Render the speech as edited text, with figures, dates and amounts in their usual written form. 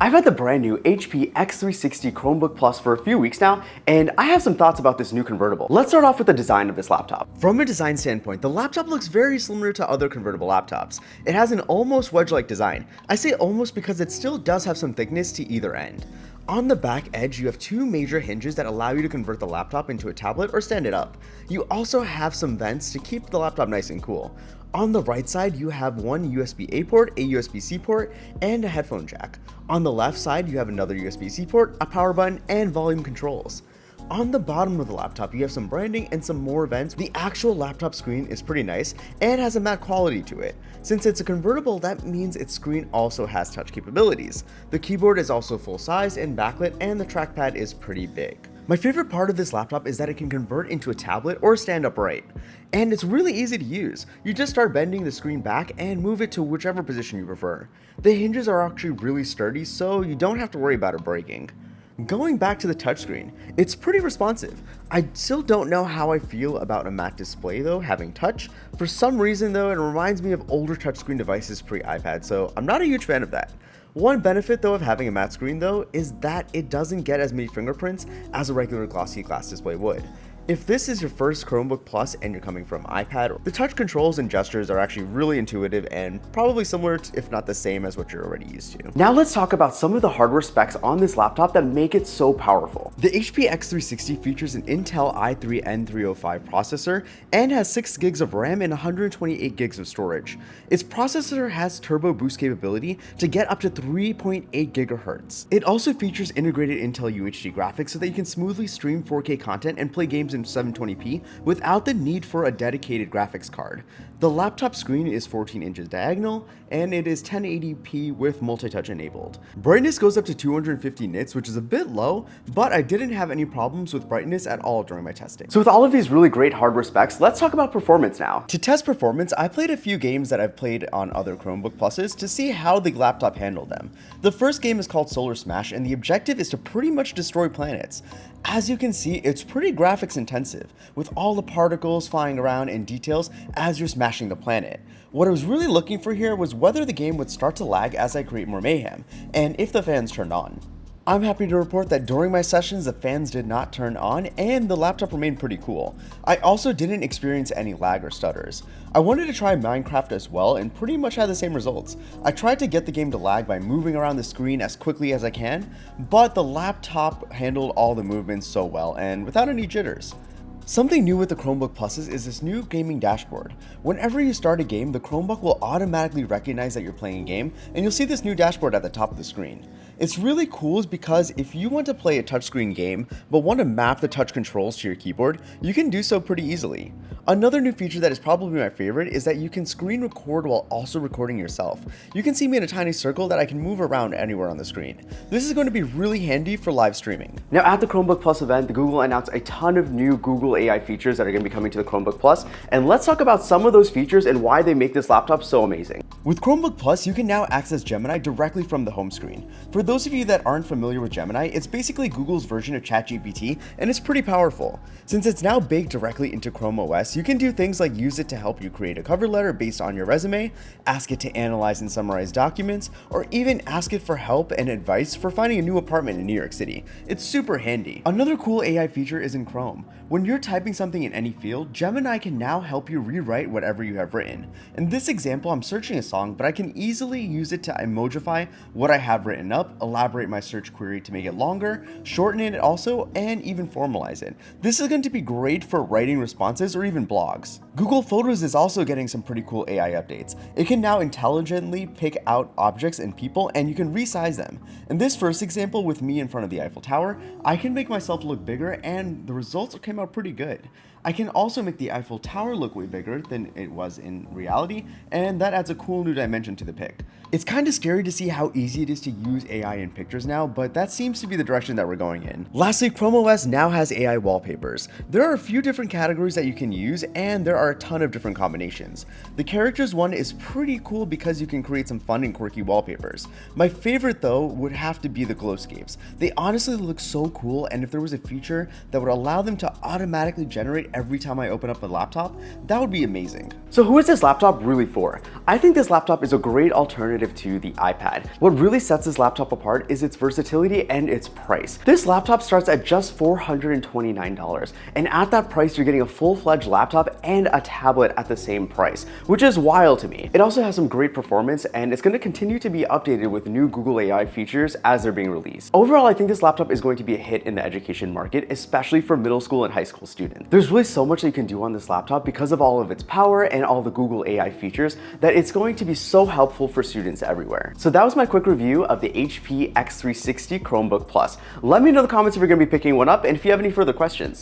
I've had the brand new HP x360 Chromebook Plus for a few weeks now, and I have some thoughts about this new convertible. Let's start off with the design of this laptop. From a design standpoint, the laptop looks very similar to other convertible laptops. It has an almost wedge-like design. I say almost because it still does have some thickness to either end. On the back edge, you have two major hinges that allow you to convert the laptop into a tablet or stand it up. You also have some vents to keep the laptop nice and cool. On the right side, you have one USB-A port, a USB-C port, and a headphone jack. On the left side, you have another USB-C port, a power button, and volume controls. On the bottom of the laptop, you have some branding and some more vents. The actual laptop screen is pretty nice and has a matte quality to it. Since it's a convertible, that means its screen also has touch capabilities. The keyboard is also full size and backlit, and the trackpad is pretty big. My favorite part of this laptop is that it can convert into a tablet or stand upright. And it's really easy to use. You just start bending the screen back and move it to whichever position you prefer. The hinges are actually really sturdy, so you don't have to worry about it breaking. Going back to the touchscreen, it's pretty responsive. I still don't know how I feel about a matte display though, having touch. For some reason though, it reminds me of older touchscreen devices pre-iPad, so I'm not a huge fan of that. One benefit though of having a matte screen though is that it doesn't get as many fingerprints as a regular glossy glass display would. If this is your first Chromebook Plus and you're coming from iPad, the touch controls and gestures are actually really intuitive and probably similar to, if not the same as what you're already used to. Now let's talk about some of the hardware specs on this laptop that make it so powerful. The HP x360 features an Intel i3-N305 processor and has 6 gigs of RAM and 128 gigs of storage. Its processor has turbo boost capability to get up to 3.8 GHz. It also features integrated Intel UHD graphics so that you can smoothly stream 4K content and play games in 720p without the need for a dedicated graphics card. The laptop screen is 14 inches diagonal and it is 1080p with multi-touch enabled. Brightness goes up to 250 nits, which is a bit low, but I didn't have any problems with brightness at all during my testing. So with all of these really great hardware specs, let's talk about performance now. To test performance, I played a few games that I've played on other Chromebook Pluses to see how the laptop handled them. The first game is called Solar Smash, and the objective is to pretty much destroy planets. As you can see, it's pretty graphics intensive, with all the particles flying around and details as you're smashing the planet. What I was really looking for here was whether the game would start to lag as I create more mayhem, and if the fans turned on. I'm happy to report that during my sessions the fans did not turn on and the laptop remained pretty cool. I also didn't experience any lag or stutters. I wanted to try Minecraft as well and pretty much had the same results. I tried to get the game to lag by moving around the screen as quickly as I can, but the laptop handled all the movements so well and without any jitters. Something new with the Chromebook Pluses is this new gaming dashboard. Whenever you start a game, the Chromebook will automatically recognize that you're playing a game, and you'll see this new dashboard at the top of the screen. It's really cool because if you want to play a touchscreen game, but want to map the touch controls to your keyboard, you can do so pretty easily. Another new feature that is probably my favorite is that you can screen record while also recording yourself. You can see me in a tiny circle that I can move around anywhere on the screen. This is going to be really handy for live streaming. Now at the Chromebook Plus event, Google announced a ton of new Google AI features that are going to be coming to the Chromebook Plus, and let's talk about some of those features and why they make this laptop so amazing. With Chromebook Plus, you can now access Gemini directly from the home screen. For those of you that aren't familiar with Gemini, it's basically Google's version of ChatGPT, and it's pretty powerful. Since it's now baked directly into Chrome OS, you can do things like use it to help you create a cover letter based on your resume, ask it to analyze and summarize documents, or even ask it for help and advice for finding a new apartment in New York City. It's super handy. Another cool AI feature is in Chrome. When you're typing something in any field, Gemini can now help you rewrite whatever you have written. In this example, I'm searching a song, but I can easily use it to emojify what I have written up, elaborate my search query to make it longer, shorten it also, and even formalize it. This is going to be great for writing responses or even blogs. Google Photos is also getting some pretty cool AI updates. It can now intelligently pick out objects and people, and you can resize them. In this first example with me in front of the Eiffel Tower, I can make myself look bigger and the results came out pretty good. I can also make the Eiffel Tower look way bigger than it was in reality, and that adds a cool new dimension to the pic. It's kind of scary to see how easy it is to use AI in pictures now, but that seems to be the direction that we're going in. Lastly, Chrome OS now has AI wallpapers. There are a few different categories that you can use, and there are a ton of different combinations. The characters one is pretty cool because you can create some fun and quirky wallpapers. My favorite though would have to be the glowscapes. They honestly look so cool, and if there was a feature that would allow them to automatically generate every time I open up a laptop, that would be amazing. So who is this laptop really for? I think this laptop is a great alternative to the iPad. What really sets this laptop apart is its versatility and its price. This laptop starts at just $429, and at that price, you're getting a full-fledged laptop and a tablet at the same price, which is wild to me. It also has some great performance, and it's going to continue to be updated with new Google AI features as they're being released. Overall, I think this laptop is going to be a hit in the education market, especially for middle school and high school students. There's really so much that you can do on this laptop because of all of its power and all the Google AI features that it's going to be so helpful for students everywhere. So that was my quick review of the HP X360 Chromebook Plus. Let me know in the comments if you're going to be picking one up and if you have any further questions.